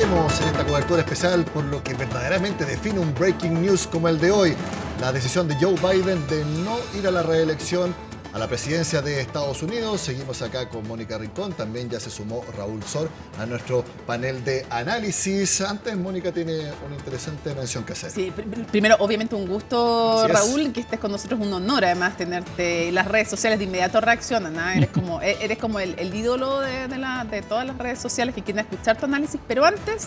Seguimos en esta cobertura especial por lo que verdaderamente define un breaking news como el de hoy. La decisión de Joe Biden de no ir a la reelección a la presidencia de Estados Unidos. Seguimos acá con Mónica Rincón. También ya se sumó Raúl Sor a nuestro panel de análisis. Antes, Mónica tiene una interesante mención que hacer. Sí, primero, obviamente un gusto, Raúl, que estés con nosotros. Un honor, además, tenerte. Las redes sociales de inmediato reaccionan, ¿eh? Eres como el ídolo de todas las redes sociales que quieren escuchar tu análisis. Pero antes,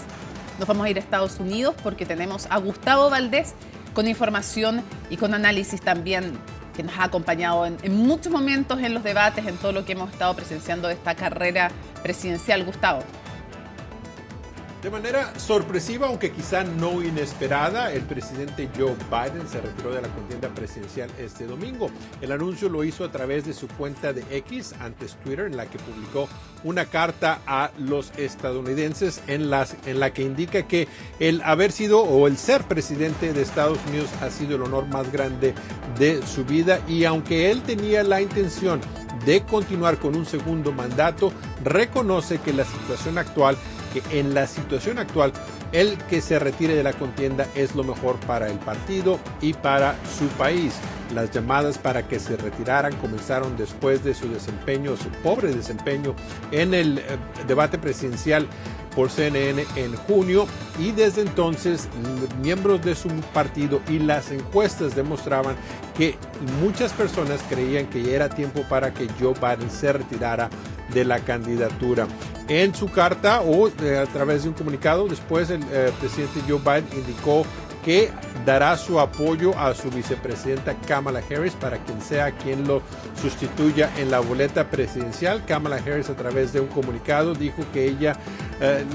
nos vamos a ir a Estados Unidos porque tenemos a Gustavo Valdés con información y con análisis también, que nos ha acompañado en muchos momentos en los debates, en todo lo que hemos estado presenciando de esta carrera presidencial. Gustavo. De manera sorpresiva, aunque quizá no inesperada, el presidente Joe Biden se retiró de la contienda presidencial este domingo. El anuncio lo hizo a través de su cuenta de X, antes Twitter, en la que publicó una carta a los estadounidenses en la que indica que el haber sido o el ser presidente de Estados Unidos ha sido el honor más grande de su vida, y aunque él tenía la intención de continuar con un segundo mandato, reconoce que en la situación actual, el que se retire de la contienda es lo mejor para el partido y para su país. Las llamadas para que se retiraran comenzaron después de su pobre desempeño en el debate presidencial por CNN en junio, y desde entonces miembros de su partido y las encuestas demostraban que muchas personas creían que ya era tiempo para que Joe Biden se retirara de la candidatura. En su carta o a través de un comunicado, después el presidente Joe Biden indicó que dará su apoyo a su vicepresidenta Kamala Harris para quien lo sustituya en la boleta presidencial. Kamala Harris, a través de un comunicado, dijo que ella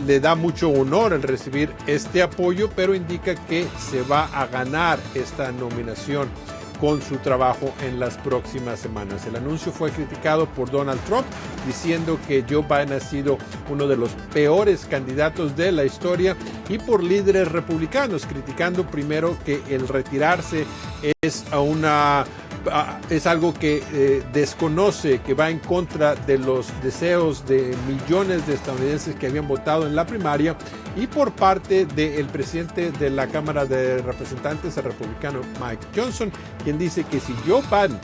le da mucho honor al recibir este apoyo, pero indica que se va a ganar esta nominación con su trabajo en las próximas semanas. El anuncio fue criticado por Donald Trump, diciendo que Joe Biden ha sido uno de los peores candidatos de la historia, y por líderes republicanos, criticando primero que el retirarse es algo que desconoce, que va en contra de los deseos de millones de estadounidenses que habían votado en la primaria, y por parte del presidente de la Cámara de Representantes, el republicano Mike Johnson, quien dice que si Joe Biden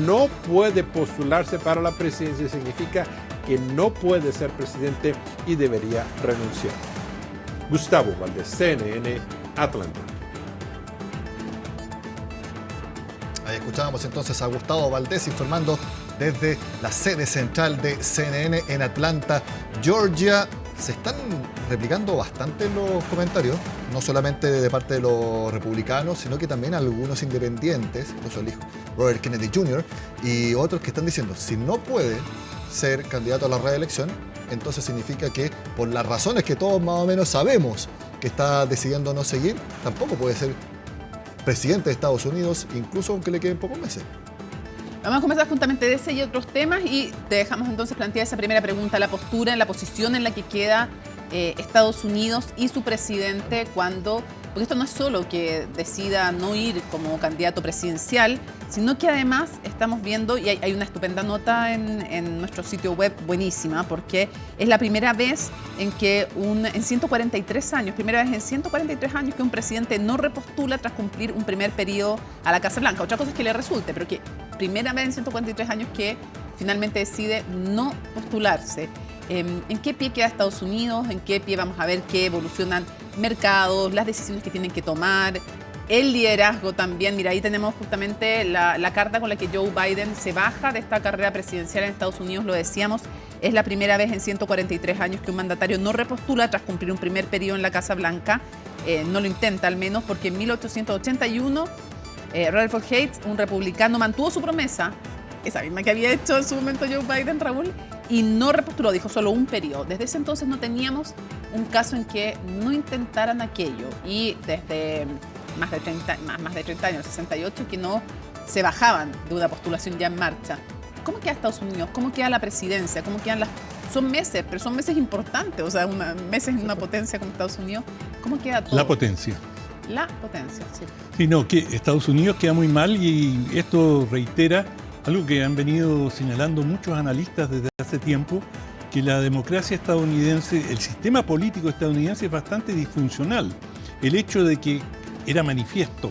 no puede postularse para la presidencia, significa que no puede ser presidente y debería renunciar. Gustavo Valdés, CNN, Atlanta. Ahí escuchábamos entonces a Gustavo Valdés informando desde la sede central de CNN en Atlanta, Georgia. Se están replicando bastante los comentarios, no solamente de parte de los republicanos, sino que también algunos independientes, incluso el hijo Robert Kennedy Jr., y otros que están diciendo, si no puede ser candidato a la reelección, entonces significa que por las razones que todos más o menos sabemos que está decidiendo no seguir, tampoco puede ser presidente de Estados Unidos, incluso aunque le queden pocos meses. Vamos a conversar juntamente de ese y otros temas, y te dejamos entonces plantear esa primera pregunta: la postura, la posición en la que queda Estados Unidos y su presidente porque esto no es solo que decida no ir como candidato presidencial, sino que además estamos viendo, y hay una estupenda nota en nuestro sitio web buenísima, porque es la primera vez en 143 años que un presidente no repostula tras cumplir un primer periodo a la Casa Blanca. Otra cosa es que le resulte, pero que primera vez en 143 años que finalmente decide no postularse. ¿En qué pie queda Estados Unidos? ¿En qué pie vamos a ver que evolucionan mercados, las decisiones que tienen que tomar, el liderazgo también? Mira, ahí tenemos justamente la carta con la que Joe Biden se baja de esta carrera presidencial en Estados Unidos. Lo decíamos, es la primera vez en 143 años que un mandatario no repostula tras cumplir un primer periodo en la Casa Blanca. No lo intenta al menos, porque en 1881 Rutherford Hayes, un republicano, mantuvo su promesa, esa misma que había hecho en su momento Joe Biden, Raúl, y no repostuló, dijo solo un periodo. Desde ese entonces no teníamos un caso en que no intentaran aquello, y desde más de 30 años, 68, que no se bajaban de una postulación ya en marcha. ¿Cómo queda Estados Unidos? ¿Cómo queda la presidencia? ¿Cómo quedan son meses, pero son meses importantes, o sea, meses en una potencia como Estados Unidos? ¿Cómo queda todo? La potencia. La potencia, sí. Sí, no, que Estados Unidos queda muy mal, y esto reitera algo que han venido señalando muchos analistas desde hace tiempo, que la democracia estadounidense, el sistema político estadounidense es bastante disfuncional. El hecho de que era manifiesto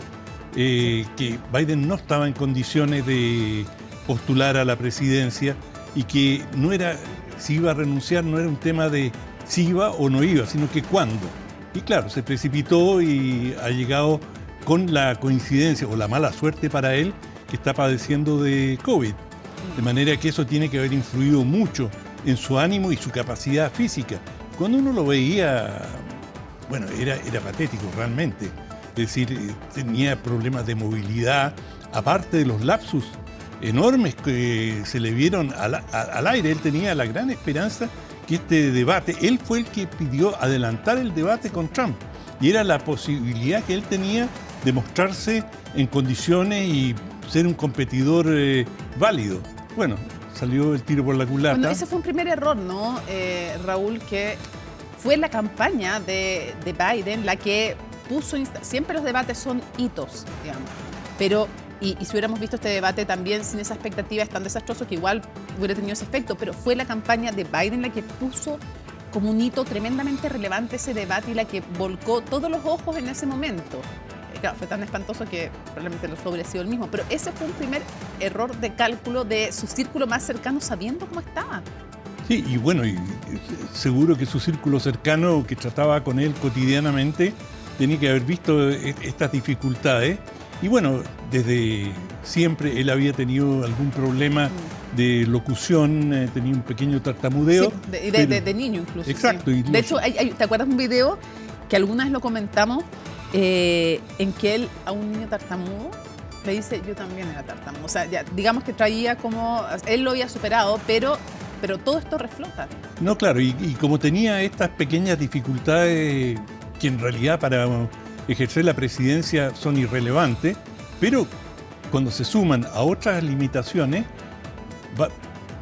que Biden no estaba en condiciones de postular a la presidencia y que no era, si iba a renunciar, no era un tema de si iba o no iba, sino que cuándo. Y claro, se precipitó y ha llegado con la coincidencia o la mala suerte para él que está padeciendo de COVID. De manera que eso tiene que haber influido mucho en su ánimo y su capacidad física. Cuando uno lo veía, bueno, era patético realmente. Es decir, tenía problemas de movilidad, aparte de los lapsus enormes que se le vieron al aire. Él tenía la gran esperanza que este debate, él fue el que pidió adelantar el debate con Trump. Y era la posibilidad que él tenía de mostrarse en condiciones y ser un competidor válido. Bueno, salió el tiro por la culata. Bueno, ese fue un primer error, ¿no, Raúl? Que fue la campaña de Biden la que puso... Siempre los debates son hitos, digamos. Pero, y si hubiéramos visto este debate también sin esa expectativa tan desastroso, que igual hubiera tenido ese efecto, pero fue la campaña de Biden la que puso como un hito tremendamente relevante ese debate y la que volcó todos los ojos en ese momento. Claro, fue tan espantoso que probablemente lo hubiera sido el mismo, pero ese fue un primer error de cálculo de su círculo más cercano sabiendo cómo estaba. Sí, y bueno, y seguro que su círculo cercano que trataba con él cotidianamente tenía que haber visto estas dificultades. Y bueno, desde siempre él había tenido algún problema de locución, tenía un pequeño tartamudeo. Sí, de niño incluso. Exacto. Sí. De hecho, ¿te acuerdas de un video que alguna vez lo comentamos? En que él a un niño tartamudo le dice, yo también era tartamudo. O sea, ya, digamos que traía como... Él lo había superado, pero todo esto reflota. No, claro, y como tenía estas pequeñas dificultades que en realidad para ejercer la presidencia son irrelevantes, pero cuando se suman a otras limitaciones,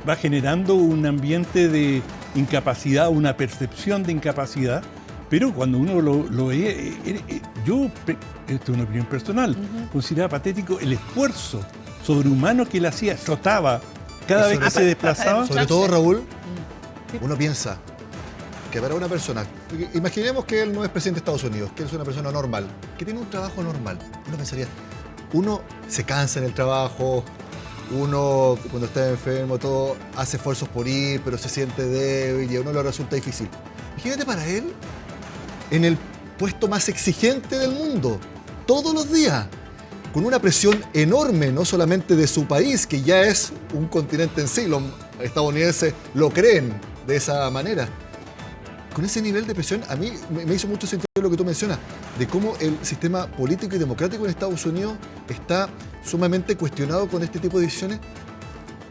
va generando un ambiente de incapacidad, una percepción de incapacidad. Pero cuando uno lo ve, yo, esto es una opinión personal, consideraba patético el esfuerzo sobrehumano que él hacía, trotaba cada vez que se desplazaba. Sobre todo, Raúl, uno piensa que para una persona, imaginemos que él no es presidente de Estados Unidos, que él es una persona normal, que tiene un trabajo normal, uno pensaría, uno se cansa en el trabajo, uno cuando está enfermo, todo hace esfuerzos por ir, pero se siente débil y a uno le resulta difícil. Imagínate para él, en el puesto más exigente del mundo, todos los días, con una presión enorme, no solamente de su país, que ya es un continente en sí, los estadounidenses lo creen de esa manera. Con ese nivel de presión, a mí me hizo mucho sentido lo que tú mencionas, de cómo el sistema político y democrático en Estados Unidos está sumamente cuestionado con este tipo de decisiones.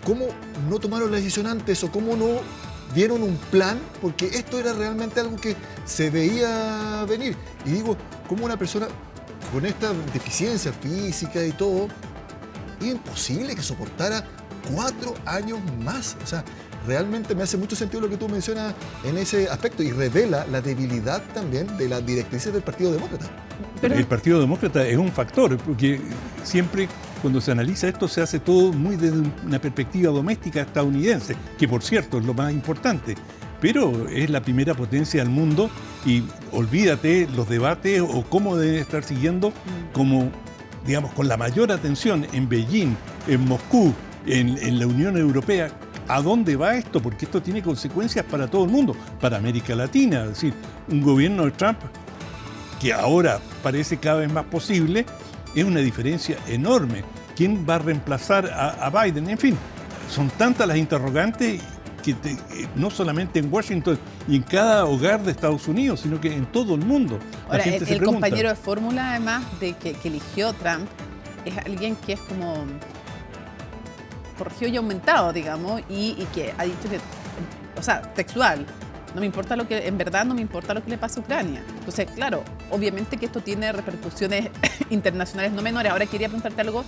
¿Cómo no tomaron la decisión antes o cómo no dieron un plan? Porque esto era realmente algo que se veía venir. Y digo, ¿cómo una persona con esta deficiencia física y todo, es imposible que soportara 4 años más? O sea, realmente me hace mucho sentido lo que tú mencionas en ese aspecto y revela la debilidad también de las directrices del Partido Demócrata. Pero el Partido Demócrata es un factor, porque siempre cuando se analiza esto se hace todo muy desde una perspectiva doméstica estadounidense, que por cierto es lo más importante, pero es la primera potencia del mundo y olvídate los debates o cómo deben estar siguiendo como, digamos, con la mayor atención en Beijing, en Moscú, en la Unión Europea. ¿A dónde va esto? Porque esto tiene consecuencias para todo el mundo, para América Latina. Es decir, un gobierno de Trump, que ahora parece cada vez más posible, es una diferencia enorme. ¿Quién va a reemplazar a Biden? En fin, son tantas las interrogantes que no solamente en Washington y en cada hogar de Estados Unidos, sino que en todo el mundo. Ahora, el compañero de fórmula, además, de que eligió Trump, es alguien que es como corregido y aumentado, digamos, y que ha dicho que, o sea, textual, no me importa lo que, en verdad no me importa lo que le pase a Ucrania. Entonces, claro, obviamente que esto tiene repercusiones internacionales no menores. Ahora quería preguntarte algo.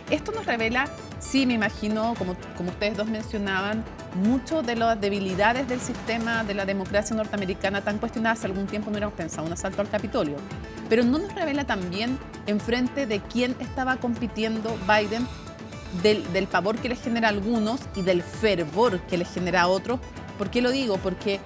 Esto nos revela, sí, me imagino, como ustedes dos mencionaban, mucho de las debilidades del sistema de la democracia norteamericana tan cuestionadas. Hace algún tiempo no hubiéramos pensado un asalto al Capitolio. Pero ¿no nos revela también en frente de quién estaba compitiendo Biden, del pavor que les genera a algunos y del fervor que les genera a otros, ¿Por qué lo digo? Porque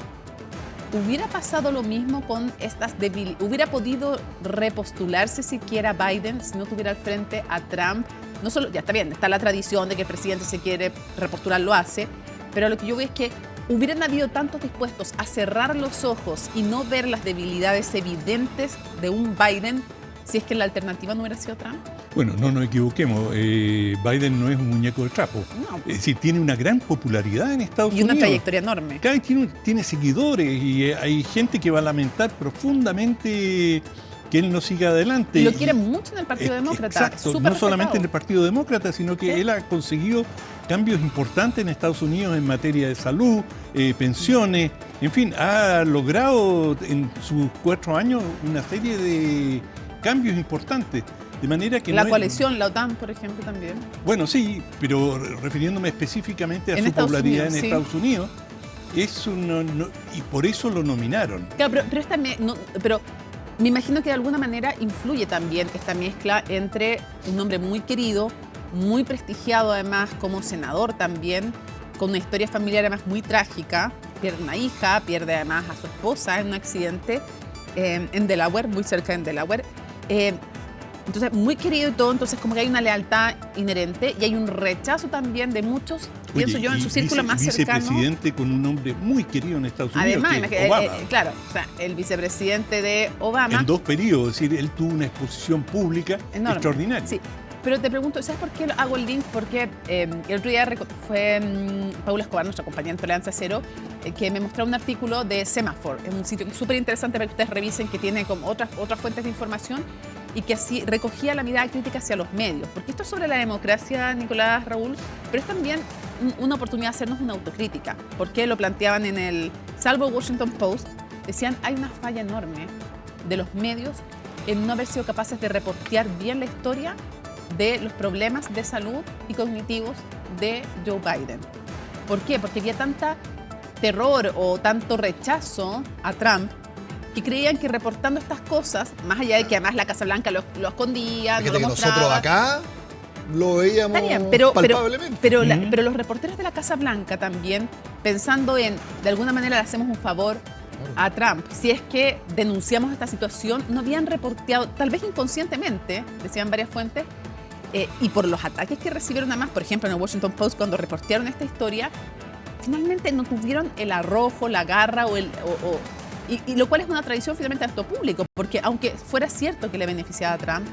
hubiera pasado lo mismo con estas debilidades. Hubiera podido repostularse siquiera Biden si no tuviera al frente a Trump. No solo, ya está bien, está la tradición de que el presidente se quiere repostular, lo hace, pero lo que yo veo es que hubieran habido tantos dispuestos a cerrar los ojos y no ver las debilidades evidentes de un Biden si es que la alternativa no hubiera sido Trump. Bueno, no nos equivoquemos, Biden no es un muñeco de trapo. No. Es decir, tiene una gran popularidad en Estados Y Unidos. una trayectoria enorme. Cada vez tiene seguidores y hay gente que va a lamentar profundamente que él no siga adelante. Y lo quieren mucho en el Partido Demócrata. Exacto, Súper no solamente en el respetado. Partido Demócrata, sino que Sí. él ha conseguido cambios importantes en Estados Unidos en materia de salud, pensiones, en fin, ha logrado en sus 4 años una serie de cambios importantes. De manera que La no es- coalición, la OTAN, por ejemplo, también. Bueno, sí, pero refiriéndome específicamente a En su Estados popularidad Unidos, en sí. Estados Unidos, eso y por eso lo nominaron. Claro, pero esta pero me imagino que de alguna manera influye también esta mezcla entre un hombre muy querido, muy prestigiado además como senador también, con una historia familiar además muy trágica. Pierde una hija, pierde además a su esposa en un accidente en Delaware, muy cerca de Delaware. Entonces, muy querido y todo, entonces como que hay una lealtad inherente y hay un rechazo también de muchos, pienso Oye, yo, en y su círculo más cercano. Vicepresidente con un hombre muy querido en Estados Unidos, Además, que es Obama. claro, o sea, el vicepresidente de Obama. En 2 periodos, es decir, él tuvo una exposición pública Enorme. extraordinaria. Sí, pero te pregunto, ¿sabes por qué hago el link? Porque el otro día fue Paula Escobar, nuestra compañera en Tolerancia Cero, que me mostró un artículo de Semaphore. Es un sitio que es súper interesante para que ustedes revisen, que tiene como otras fuentes de información y que así recogía la mirada crítica hacia los medios. Porque esto es sobre la democracia, Nicolás, Raúl, pero es también una oportunidad de hacernos una autocrítica. Porque lo planteaban en el Salvo Washington Post, decían, hay una falla enorme de los medios en no haber sido capaces de reportear bien la historia de los problemas de salud y cognitivos de Joe Biden. ¿Por qué? Porque había tanta terror o tanto rechazo a Trump que creían que reportando estas cosas, más allá de que además la Casa Blanca lo escondía, no Fíjate lo que nosotros mostraba. acá lo veíamos Está bien, pero palpablemente. pero los reporteros de la Casa Blanca también, pensando en, de alguna manera le hacemos un favor a Trump, si es que denunciamos esta situación, no habían reporteado, tal vez inconscientemente, decían varias fuentes, y por los ataques que recibieron además, por ejemplo en el Washington Post cuando reportearon esta historia, finalmente no tuvieron el arrojo, la garra y lo cual es una tradición finalmente de acto público, porque aunque fuera cierto que le beneficiaba a Trump,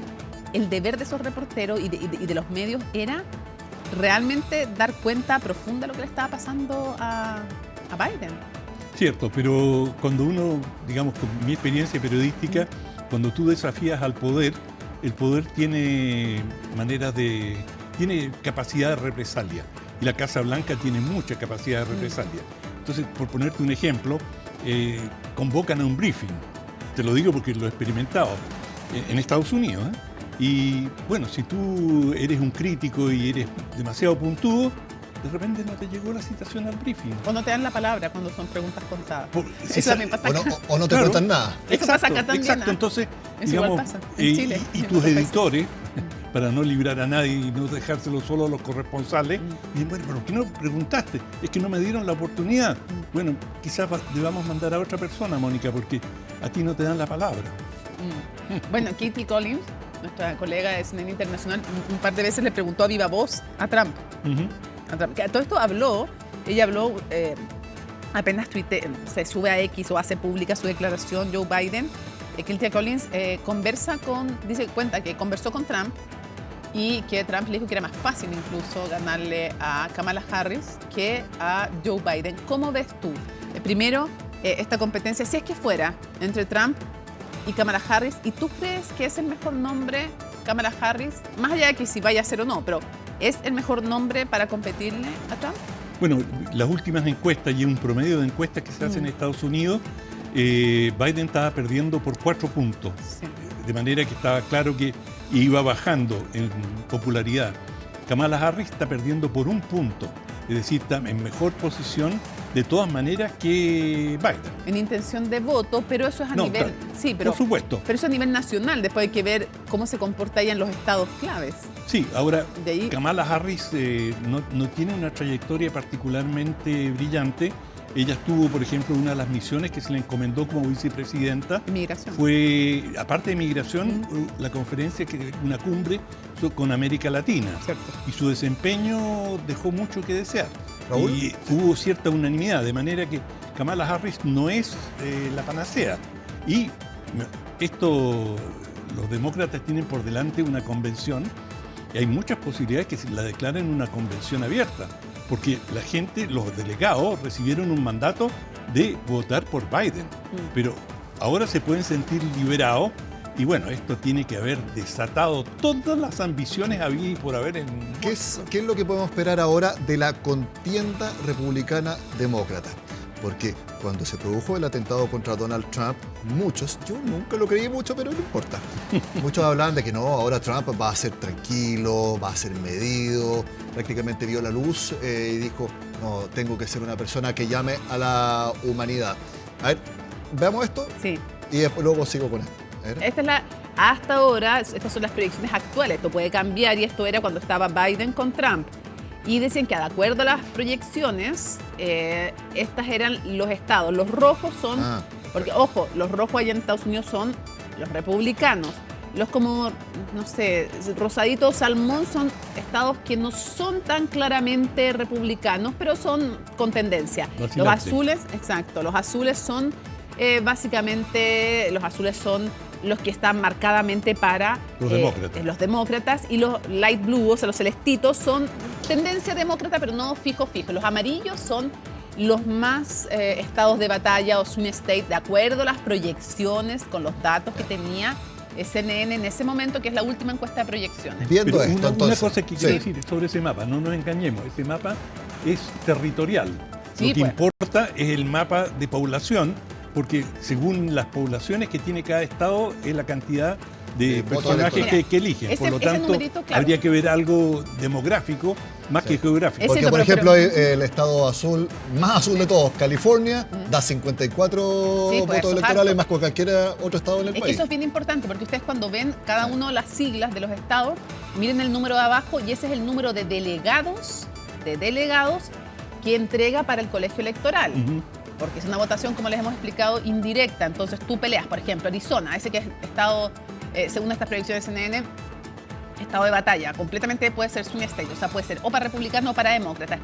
el deber de esos reporteros y de los medios era realmente dar cuenta profunda de lo que le estaba pasando a Biden. Cierto, pero cuando uno, digamos, con mi experiencia periodística, cuando tú desafías al poder, el poder tiene tiene capacidad de represalia. Y la Casa Blanca tiene mucha capacidad de represalia. Entonces, por ponerte un ejemplo, convocan a un briefing. Te lo digo porque lo he experimentado en Estados Unidos. Y bueno, si tú eres un crítico y eres demasiado puntudo, de repente no te llegó la citación al briefing. O no te dan la palabra cuando son preguntas contadas. Si Eso también pasa acá. O no te Claro. cuentan nada. Eso pasa acá también, Exacto, ¿ah? entonces, Eso digamos, igual pasa en Chile, y en tus otros países. editores, para no librar a nadie y no dejárselo solo a los corresponsales, dicen, bueno, pero ¿por qué no preguntaste? Es que no me dieron la oportunidad. Bueno, quizás debamos mandar a otra persona, Mónica, porque a ti no te dan la palabra. Bueno, Katie Collins, nuestra colega de CNN Internacional, un par de veces le preguntó a viva voz a Trump. Ujú. Que a todo esto ella habló, apenas se sube a X o hace pública su declaración Joe Biden. Katie Collins cuenta que conversó con Trump y que Trump le dijo que era más fácil incluso ganarle a Kamala Harris que a Joe Biden. ¿Cómo ves tú? Primero, esta competencia, si es que fuera entre Trump y Kamala Harris, ¿y tú crees que es el mejor nombre Kamala Harris? Más allá de que si vaya a ser o no, pero ¿es el mejor nombre para competirle a Trump? Bueno, las últimas encuestas y un promedio de encuestas que se hacen en Estados Unidos, Biden estaba perdiendo por 4 puntos. Sí. De manera que estaba claro que iba bajando en popularidad. Kamala Harris está perdiendo por 1 punto. Es decir, está en mejor posición de todas maneras que Biden. En intención de voto, pero eso es a No, nivel... claro, Sí, pero por supuesto. eso es a nivel nacional. Después hay que ver cómo se comporta ella en los estados claves. Sí, ahora De ahí- Kamala Harris no tiene una trayectoria particularmente brillante Ella estuvo, por ejemplo, una de las misiones que se le encomendó como vicepresidenta Inmigración. fue, aparte de migración, la conferencia, una cumbre con América Latina. Cierto. Y su desempeño dejó mucho que desear. Raúl. Y hubo cierta unanimidad, de manera que Kamala Harris no es la panacea. Y esto, los demócratas tienen por delante una convención y hay muchas posibilidades que se la declaren una convención abierta, porque la gente, los delegados, recibieron un mandato de votar por Biden, pero ahora se pueden sentir liberados. Y bueno, esto tiene que haber desatado todas las ambiciones habidas y por haber en... ¿Qué es lo que podemos esperar ahora de la contienda republicana-demócrata? Porque cuando se produjo el atentado contra Donald Trump, muchos, yo nunca lo creí mucho, pero no importa, muchos hablaban de que no, ahora Trump va a ser tranquilo, va a ser medido, prácticamente vio la luz y dijo, no, tengo que ser una persona que llame a la humanidad. A ver, veamos esto Sí. y después luego sigo con esto. Esta es hasta ahora, estas son las proyecciones actuales. Esto puede cambiar y esto era cuando estaba Biden con Trump. Y decían que de acuerdo a las proyecciones, estas eran los estados. Los rojos son, porque ojo, los rojos allá en Estados Unidos son los republicanos. Los como, no sé, rosadito salmón son estados que no son tan claramente republicanos, pero son con tendencia. Vacilante. Los azules, exacto, los azules son básicamente, los azules son los que están marcadamente para los demócratas, y los light blue, o sea, los celestitos, son tendencia demócrata, pero no fijo. Los amarillos son los más estados de batalla o swing state, de acuerdo a las proyecciones, con los datos que tenía CNN en ese momento, que es la última encuesta de proyecciones. Viendo Pero esto, una entonces. cosa que quiero decir sobre ese mapa, no nos engañemos, ese mapa es territorial. Sí, Lo que pues. importa es el mapa de población, porque según las poblaciones que tiene cada estado es la cantidad de votos personajes electorales. que eligen. Ese- Por lo ese tanto, numerito, claro. habría que ver algo demográfico más que geográfico. Ese- Porque, cierto, por pero- ejemplo, el estado azul, más azul de todos, California, da 54 Sí, pues, votos eso es electorales harto. más que cualquier otro estado en el Es que país. eso es bien importante, porque ustedes cuando ven cada uno de las siglas de los estados, miren el número de abajo y ese es el número de delegados que entrega para el colegio electoral. Ujú. Porque es una votación, como les hemos explicado, indirecta. Entonces tú peleas, por ejemplo, Arizona, ese que es estado, según estas predicciones de CNN, estado de batalla, completamente puede ser swing state, o sea, puede ser o para republicano o para demócrata.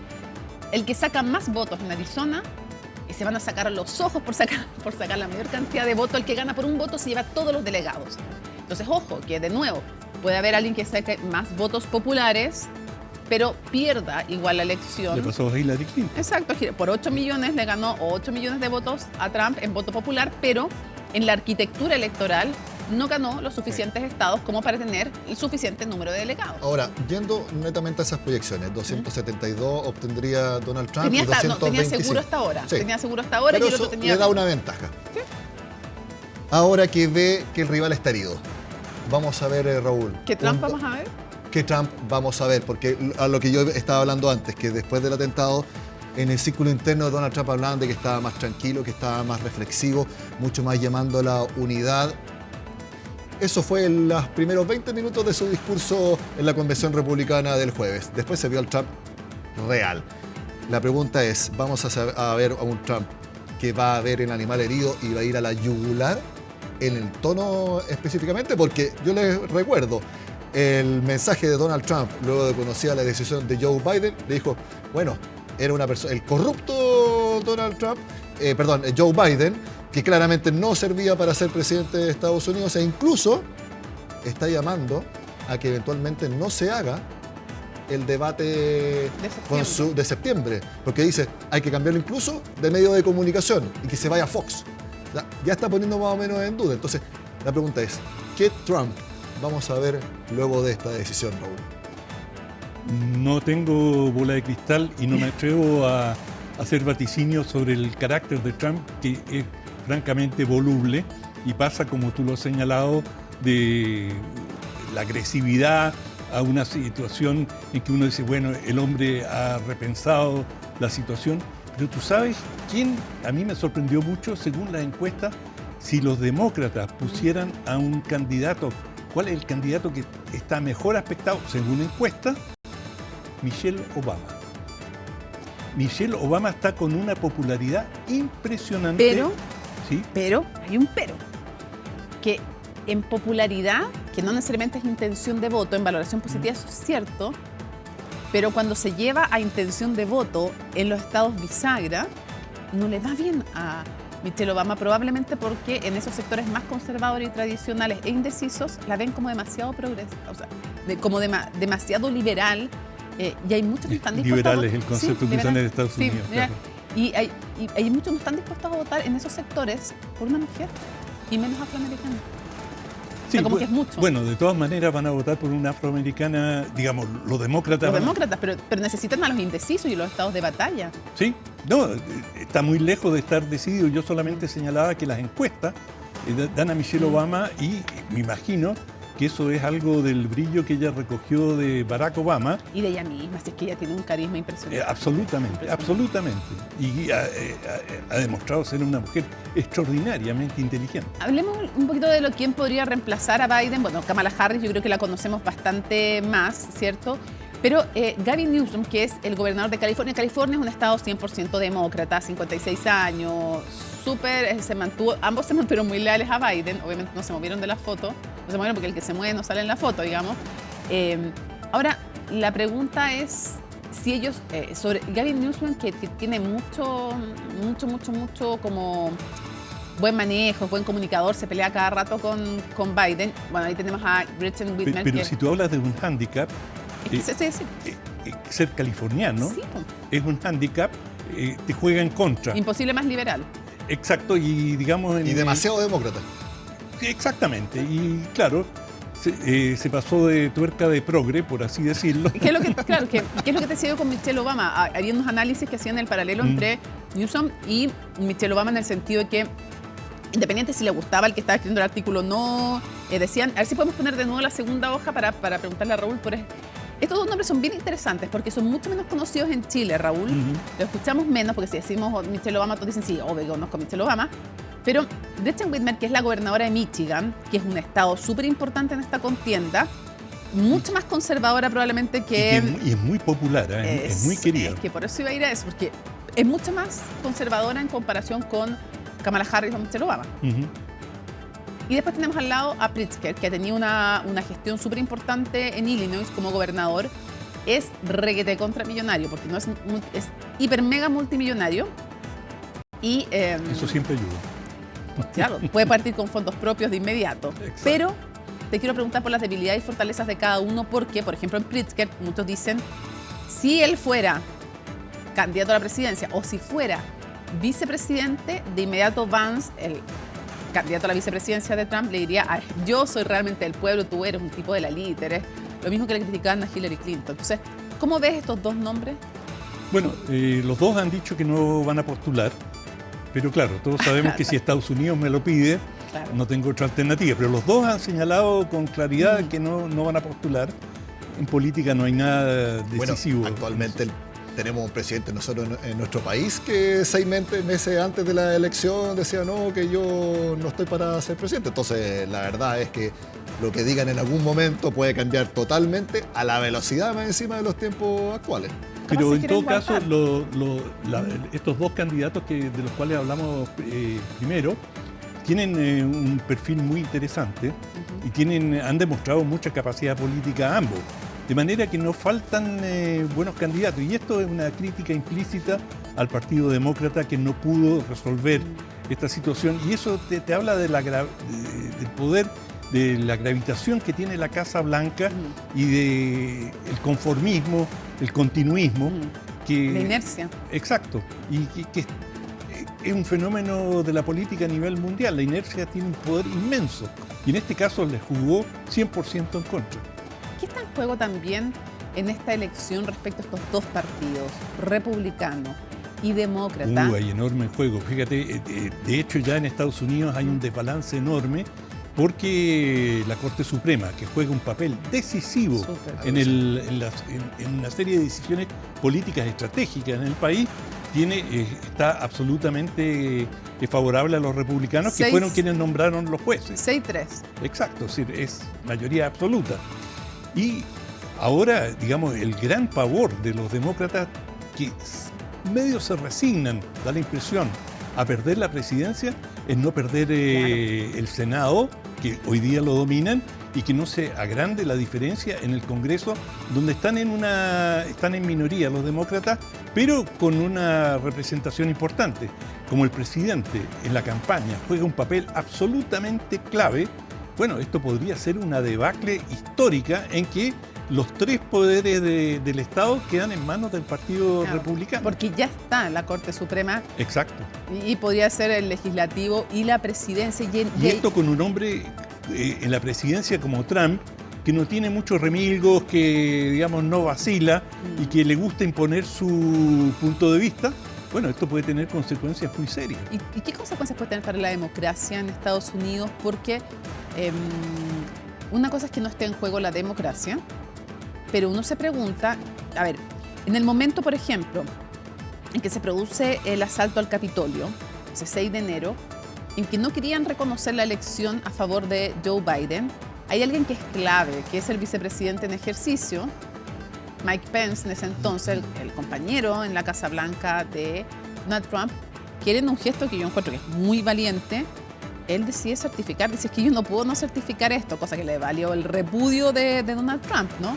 El que saca más votos en Arizona, y se van a sacar los ojos por sacar la mayor cantidad de votos, el que gana por un voto se lleva todos los delegados. Entonces, ojo, que de nuevo, puede haber alguien que saque más votos populares, pero pierda igual la elección. Le pasó a Hillary Clinton. Exacto, por 8 millones le ganó 8 millones de votos a Trump en voto popular, pero en la arquitectura electoral no ganó los suficientes estados como para tener el suficiente número de delegados. Ahora, yendo netamente a esas proyecciones, 272 obtendría Donald Trump Tenía, y 225. tenía seguro hasta ahora. Sí. Tenía seguro hasta ahora Pero y el otro eso tenía... le da una ventaja. Ahora que ve que el rival está herido, vamos a ver, Raúl. ¿Qué Trump un- vamos a ver? que Trump vamos a ver, porque a lo que yo estaba hablando antes, que después del atentado, en el círculo interno de Donald Trump hablaban de que estaba más tranquilo, que estaba más reflexivo, mucho más llamando a la unidad. Eso fue en los primeros 20 minutos de su discurso en la convención republicana del jueves. Después se vio al Trump real. La pregunta es, ¿vamos a ver a un Trump que va a ver el animal herido y va a ir a la yugular en el tono específicamente? Porque yo les recuerdo, el mensaje de Donald Trump, luego de conocida la decisión de Joe Biden, le dijo, bueno, era una persona, el corrupto Donald Trump, Joe Biden, que claramente no servía para ser presidente de Estados Unidos e incluso está llamando a que eventualmente no se haga el debate de septiembre, porque dice, hay que cambiarlo incluso de medio de comunicación y que se vaya a Fox. Ya está poniendo más o menos en duda. Entonces, la pregunta es, ¿qué Trump vamos a ver luego de esta decisión, Raúl? No tengo bola de cristal y no me atrevo a hacer vaticinios sobre el carácter de Trump, que es francamente voluble y pasa, como tú lo has señalado, de la agresividad a una situación en que uno dice, bueno, el hombre ha repensado la situación. Pero tú sabes quién a mí me sorprendió mucho, según la encuesta, si los demócratas pusieran a un candidato, ¿cuál es el candidato que está mejor aspectado según encuesta? Michelle Obama. Michelle Obama está con una popularidad impresionante. ¿Sí? Pero hay un pero. Que en popularidad, que no necesariamente es intención de voto, en valoración positiva eso es cierto, pero cuando se lleva a intención de voto en los estados bisagra, no le va bien a Michelle Obama, probablemente porque en esos sectores más conservadores y tradicionales e indecisos la ven como demasiado progresista, o sea, como demasiado liberal, y hay muchos que están dispuestos liberal es el concepto que usan en Estados Unidos. Claro. Claro. Y hay muchos que no están dispuestos a votar en esos sectores por una mujer y menos afroamericana. Sí, o sea, como que es mucho. Bueno, de todas maneras van a votar por una afroamericana, digamos, los demócratas. Los demócratas, pero necesitan a los indecisos y los estados de batalla. Sí, no, está muy lejos de estar decidido. Yo solamente señalaba que las encuestas dan a Michelle Obama y me imagino que eso es algo del brillo que ella recogió de Barack Obama. Y de ella misma, así que ella tiene un carisma impresionante. Absolutamente, absolutamente. Y ha demostrado ser una mujer extraordinariamente inteligente. Hablemos un poquito de quién podría reemplazar a Biden. Bueno, Kamala Harris yo creo que la conocemos bastante más, ¿cierto? Pero Gavin Newsom, que es el gobernador de California. California es un estado 100% demócrata, 56 años, ambos se mantuvieron muy leales a Biden, obviamente no se movieron de la foto, no se movieron porque el que se mueve no sale en la foto, digamos. Ahora, la pregunta es si ellos, sobre Gavin Newsom, que tiene mucho como buen manejo, buen comunicador, se pelea cada rato con Biden. Bueno, ahí tenemos a Gretchen Whitmer. Pero si tú hablas de un hándicap, ser californiano sí, es un hándicap, te juega en contra. Imposible más liberal. Exacto, y digamos... Y demasiado demócrata. Exactamente, y claro, se pasó de tuerca de progre, por así decirlo. ¿Qué es lo que, claro, ¿qué es lo que te sigue con Michelle Obama? Había unos análisis que hacían el paralelo entre Newsom y Michelle Obama en el sentido de que, independiente si le gustaba el que estaba escribiendo el artículo o no, decían, a ver si podemos poner de nuevo la segunda hoja para preguntarle a Raúl por estos dos nombres son bien interesantes porque son mucho menos conocidos en Chile, Raúl. Lo escuchamos menos porque si decimos Michelle Obama, todos dicen, sí, obvio, conozco a Michelle Obama. Pero Gretchen Whitmer, que es la gobernadora de Michigan, que es un estado súper importante en esta contienda, mucho más conservadora probablemente que... Y es muy popular, es muy querida. Es que por eso iba a ir a eso, porque es mucho más conservadora en comparación con Kamala Harris o Michelle Obama. Y después tenemos al lado a Pritzker, que ha tenido una gestión súper importante en Illinois como gobernador. Es reguete contramillonario, porque no es hiper mega multimillonario. Y, eso siempre ayuda. Claro, puede partir con fondos propios de inmediato. Exacto. Pero te quiero preguntar por las debilidades y fortalezas de cada uno, porque, por ejemplo, en Pritzker, muchos dicen, si él fuera candidato a la presidencia o si fuera vicepresidente, de inmediato Vance, el candidato a la vicepresidencia de Trump, le diría, yo soy realmente del pueblo, tú eres un tipo de la élite, eres lo mismo que le criticaban a Hillary Clinton. Entonces, ¿cómo ves estos dos nombres? Bueno, los dos han dicho que no van a postular, pero claro, todos sabemos que si Estados Unidos me lo pide, claro, no tengo otra alternativa. Pero los dos han señalado con claridad que no van a postular. En política no hay nada decisivo. Bueno, actualmente tenemos un presidente nosotros en nuestro país que 6 meses antes de la elección decía no, que yo no estoy para ser presidente. Entonces, la verdad es que lo que digan en algún momento puede cambiar totalmente a la velocidad más encima de los tiempos actuales. Pero en todo caso, estos dos candidatos de los cuales hablamos primero, tienen un perfil muy interesante y han demostrado mucha capacidad política ambos. De manera que no faltan buenos candidatos. Y esto es una crítica implícita al Partido Demócrata que no pudo resolver esta situación. Y eso te habla de del poder, de la gravitación que tiene la Casa Blanca y del conformismo, el continuismo. La inercia. Exacto. Y que es un fenómeno de la política a nivel mundial. La inercia tiene un poder inmenso. Y en este caso le jugó 100% en contra. ¿Qué está en juego también en esta elección respecto a estos dos partidos, republicano y demócrata? Hay enorme juego. Fíjate, de hecho ya en Estados Unidos hay un desbalance enorme porque la Corte Suprema, que juega un papel decisivo en una serie de decisiones políticas estratégicas en el país, está absolutamente favorable a los republicanos, que fueron quienes nombraron los jueces. 6-3. Exacto, es mayoría absoluta. Y ahora, digamos, el gran pavor de los demócratas, que medios se resignan, da la impresión, a perder la presidencia, es no perder el Senado, que hoy día lo dominan, y que no se agrande la diferencia en el Congreso, donde están en minoría los demócratas, pero con una representación importante. Como el presidente en la campaña juega un papel absolutamente clave, bueno, esto podría ser una debacle histórica en que los tres poderes del Estado quedan en manos del Partido Republicano. Porque ya está la Corte Suprema. Exacto. Y podría ser el legislativo y la presidencia. Y esto con un hombre en la presidencia como Trump, que no tiene muchos remilgos, que digamos no vacila y que le gusta imponer su punto de vista. Bueno, esto puede tener consecuencias muy serias. ¿Y qué consecuencias puede tener para la democracia en Estados Unidos? Porque una cosa es que no esté en juego la democracia, pero uno se pregunta, a ver, en el momento, por ejemplo, en que se produce el asalto al Capitolio, ese 6 de enero, en que no querían reconocer la elección a favor de Joe Biden, hay alguien que es clave, que es el vicepresidente en ejercicio, Mike Pence, en ese entonces, el compañero en la Casa Blanca de Donald Trump, que en un gesto que yo encuentro que es muy valiente, él decide certificar, dice, es que yo no puedo no certificar esto, cosa que le valió el repudio de Donald Trump, ¿no?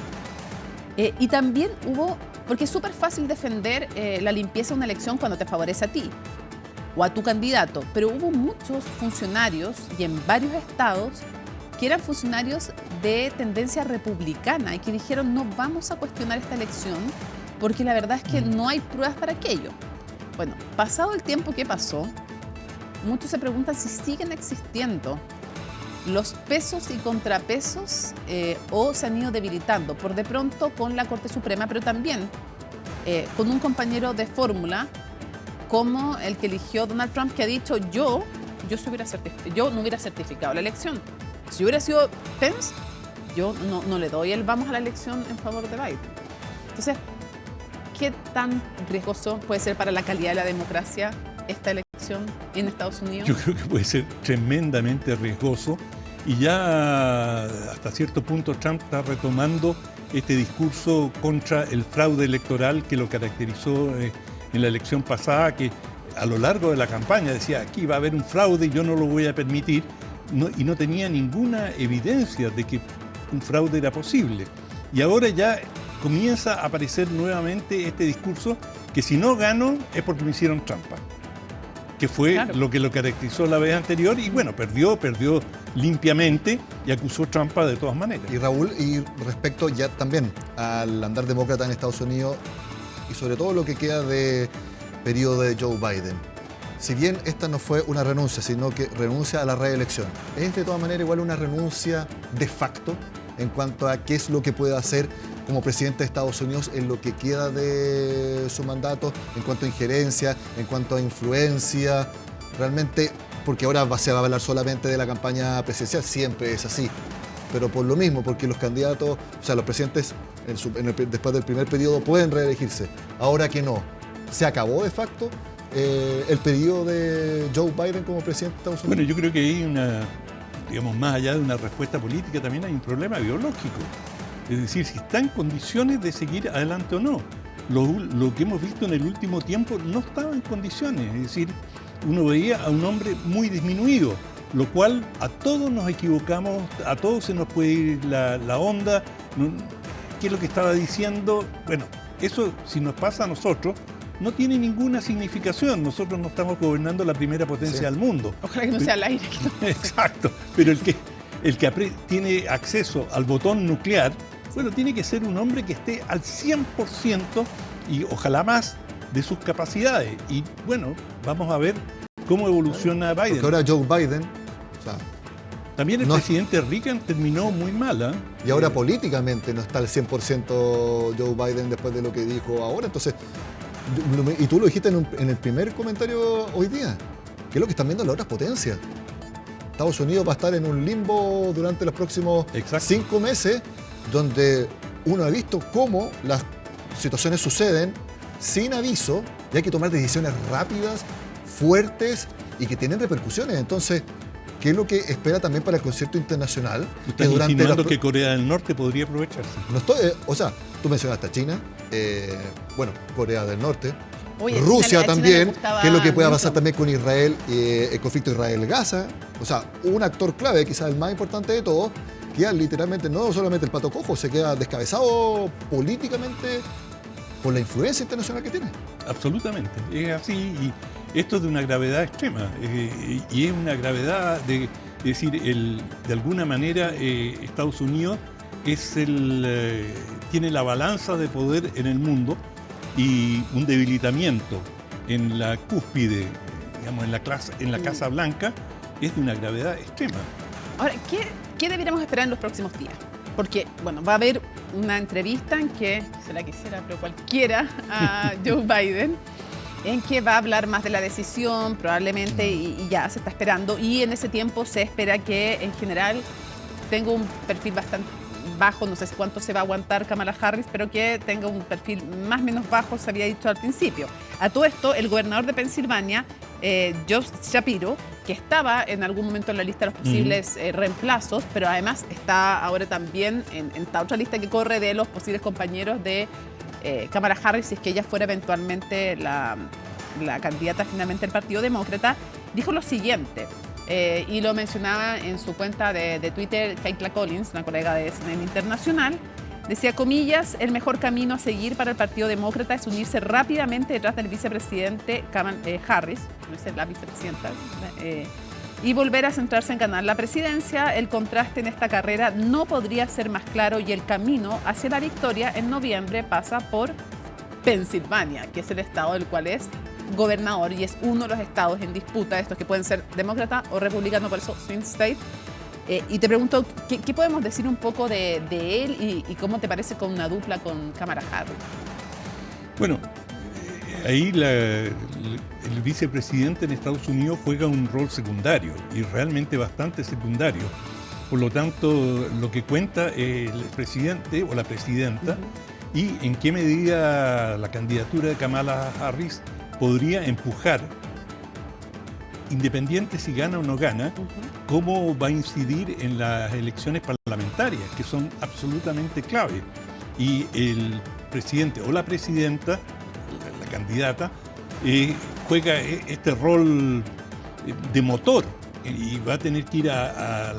Y también hubo, porque es súper fácil defender la limpieza de una elección cuando te favorece a ti o a tu candidato, pero hubo muchos funcionarios y en varios estados que eran funcionarios de tendencia republicana y que dijeron no vamos a cuestionar esta elección porque la verdad es que no hay pruebas para aquello. Bueno, pasado el tiempo que pasó, muchos se preguntan si siguen existiendo los pesos y contrapesos o se han ido debilitando, por de pronto con la Corte Suprema, pero también con un compañero de fórmula como el que eligió Donald Trump, que ha dicho yo no hubiera certificado la elección. Si yo hubiera sido Pence, yo no le doy el vamos a la elección en favor de Biden. Entonces, ¿qué tan riesgoso puede ser para la calidad de la democracia esta elección en Estados Unidos? Yo creo que puede ser tremendamente riesgoso y ya hasta cierto punto Trump está retomando este discurso contra el fraude electoral que lo caracterizó en la elección pasada, que a lo largo de la campaña decía aquí va a haber un fraude y yo no lo voy a permitir, y no tenía ninguna evidencia de que un fraude era posible. Y ahora ya comienza a aparecer nuevamente este discurso que si no gano es porque me hicieron trampa, que fue lo que lo caracterizó la vez anterior y bueno, perdió limpiamente y acusó trampa de todas maneras. Y Raúl, y respecto ya también al andar demócrata en Estados Unidos y sobre todo lo que queda de periodo de Joe Biden, si bien esta no fue una renuncia, sino que renuncia a la reelección, ¿es de todas maneras igual una renuncia de facto en cuanto a qué es lo que puede hacer como presidente de Estados Unidos en lo que queda de su mandato, en cuanto a injerencia, en cuanto a influencia? Realmente, porque ahora se va a hablar solamente de la campaña presidencial, siempre es así, pero por lo mismo, porque los candidatos, o sea, los presidentes después del primer periodo pueden reelegirse, ahora que no, ¿se acabó de facto el periodo de Joe Biden como presidente de Estados Unidos? Bueno, yo creo que hay digamos, más allá de una respuesta política, también hay un problema biológico. Es decir, si está en condiciones de seguir adelante o no. Lo que hemos visto en el último tiempo no estaba en condiciones. Es decir, uno veía a un hombre muy disminuido, lo cual a todos nos equivocamos, a todos se nos puede ir la onda. ¿Qué es lo que estaba diciendo? Bueno, eso si nos pasa a nosotros, no tiene ninguna significación. Nosotros no estamos gobernando la primera potencia del mundo. Ojalá que no sea al aire. Exacto. Pero el que tiene acceso al botón nuclear, bueno, tiene que ser un hombre que esté al 100% y ojalá más de sus capacidades. Y bueno, vamos a ver cómo evoluciona Biden. Porque ahora Joe Biden, o sea, también el presidente Reagan terminó muy mal. Y ahora políticamente no está al 100% Joe Biden después de lo que dijo ahora. Entonces, y tú lo dijiste en el primer comentario hoy día, que es lo que están viendo las otras potencias. Estados Unidos va a estar en un limbo durante los próximos 5 meses, donde uno ha visto cómo las situaciones suceden sin aviso y hay que tomar decisiones rápidas, fuertes y que tienen repercusiones. Entonces, ¿qué es lo que espera también para el concierto internacional? ¿Estás insinuando que Corea del Norte podría aprovecharse? No estoy, o sea, tú mencionaste a China, bueno, Corea del Norte, Oye, Rusia a Chile le también, gustaba qué es lo que pueda Newsom. pasar también con Israel, el conflicto Israel-Gaza. O sea, un actor clave, quizás el más importante de todos, queda literalmente, no solamente el pato cojo, se queda descabezado políticamente por la influencia internacional que tiene. Absolutamente, es así, y esto es de una gravedad extrema, y es una gravedad de, es decir, de alguna manera Estados Unidos es tiene la balanza de poder en el mundo y un debilitamiento en la cúspide, digamos, en la Casa Blanca, es de una gravedad extrema. Ahora, ¿qué deberíamos esperar en los próximos días? Porque, bueno, va a haber una entrevista en que, se la quisiera, pero cualquiera, a Joe Biden, en que va a hablar más de la decisión, probablemente, y ya se está esperando. Y en ese tiempo se espera que, en general, tenga un perfil bastante bajo, no sé cuánto se va a aguantar Kamala Harris, pero que tenga un perfil más o menos bajo, se había dicho al principio. A todo esto, el gobernador de Pensilvania, Josh Shapiro, que estaba en algún momento en la lista de los posibles reemplazos, pero además está ahora también en esta otra lista que corre de los posibles compañeros de Kamala Harris, si es que ella fuera eventualmente la candidata finalmente del Partido Demócrata, dijo lo siguiente. Y lo mencionaba en su cuenta de Twitter Keitla Collins, una colega de CNN Internacional. Decía, comillas, el mejor camino a seguir para el Partido Demócrata es unirse rápidamente detrás del vicepresidente Harris, no es la vicepresidenta, y volver a centrarse en ganar la presidencia. El contraste en esta carrera no podría ser más claro y el camino hacia la victoria en noviembre pasa por Pensilvania, que es el estado del cual es gobernador y es uno de los estados en disputa, estos que pueden ser demócrata o republicano, por eso swing state. Y te pregunto, ¿qué podemos decir un poco de él y cómo te parece con una dupla con Kamala Harris? Bueno, ahí el vicepresidente en Estados Unidos juega un rol secundario y realmente bastante secundario. Por lo tanto, lo que cuenta el presidente o la presidenta y en qué medida la candidatura de Kamala Harris podría empujar, independiente si gana o no gana, cómo va a incidir en las elecciones parlamentarias, que son absolutamente clave. Y el presidente o la presidenta, la candidata, juega este rol de motor y va a tener que ir a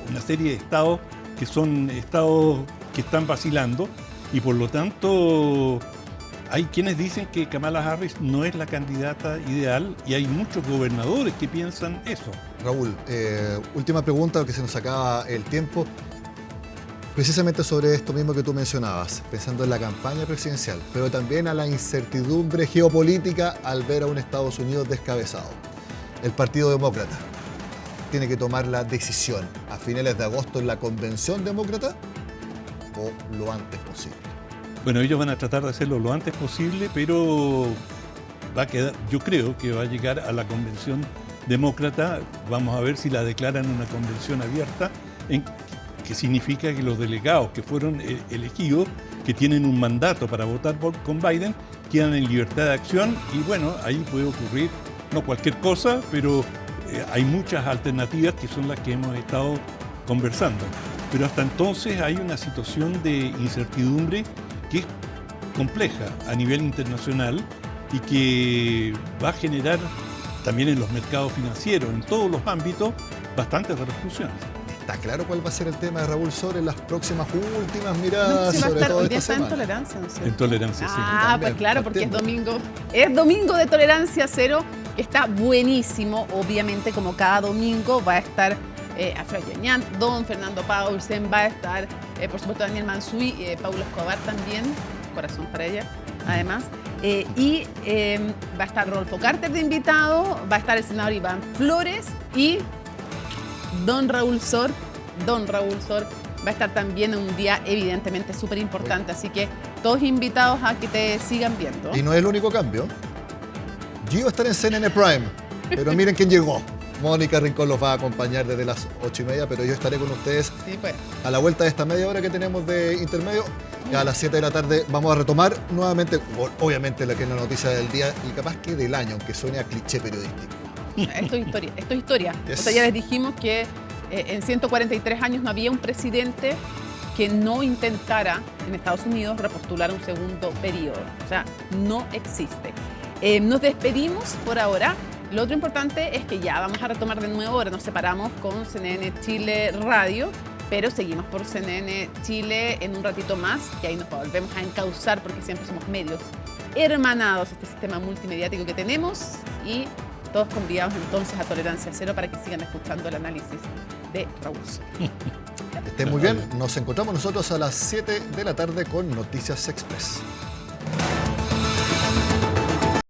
una serie de estados que son estados que están vacilando y por lo tanto hay quienes dicen que Kamala Harris no es la candidata ideal y hay muchos gobernadores que piensan eso. Raúl, última pregunta, porque se nos acaba el tiempo. Precisamente sobre esto mismo que tú mencionabas, pensando en la campaña presidencial, pero también a la incertidumbre geopolítica al ver a un Estados Unidos descabezado. El Partido Demócrata tiene que tomar la decisión a finales de agosto en la Convención Demócrata o lo antes posible. Bueno, ellos van a tratar de hacerlo lo antes posible, pero va a quedar, yo creo que va a llegar a la Convención Demócrata. Vamos a ver si la declaran una convención abierta, que significa que los delegados que fueron elegidos, que tienen un mandato para votar con Biden, quedan en libertad de acción y bueno, ahí puede ocurrir, no cualquier cosa, pero hay muchas alternativas que son las que hemos estado conversando. Pero hasta entonces hay una situación de incertidumbre que es compleja a nivel internacional y que va a generar también en los mercados financieros, en todos los ámbitos, bastantes repercusiones. ¿Está claro cuál va a ser el tema de Raúl sobre las próximas últimas miradas No, sobre todo hoy esta día está en semana? tolerancia, ¿no es cierto? En tolerancia, sí. Ah, pues claro, porque es domingo de tolerancia cero, que está buenísimo, obviamente como cada domingo va a estar Alfredo Yañán, don Fernando Paulsen, va a estar por supuesto Daniel Mansuy, Paula Escobar también, corazón para ella, además, y va a estar Rodolfo Carter de invitado, va a estar el senador Iván Flores y don Raúl Sor va a estar también en un día evidentemente súper importante, así que todos invitados a que te sigan viendo. Y no es el único cambio. Yo iba a estar en CNN Prime, pero miren quién llegó. Mónica Rincón los va a acompañar desde las 8:30, pero yo estaré con ustedes a la vuelta de esta media hora que tenemos de intermedio. A las 7 de la tarde vamos a retomar nuevamente, obviamente, la que es la noticia del día y capaz que del año, aunque suene a cliché periodístico. Esto es historia. Yes. O sea, ya les dijimos que en 143 años no había un presidente que no intentara en Estados Unidos repostular un segundo periodo. O sea, no existe. Nos despedimos por ahora. Lo otro importante es que ya vamos a retomar de nuevo, ahora nos separamos con CNN Chile Radio, pero seguimos por CNN Chile en un ratito más y ahí nos volvemos a encauzar porque siempre somos medios hermanados, este sistema multimediático que tenemos, y todos convidados entonces a Tolerancia Cero para que sigan escuchando el análisis de Raúl Soria. Estén muy bien, nos encontramos nosotros a las 7 de la tarde con Noticias Express.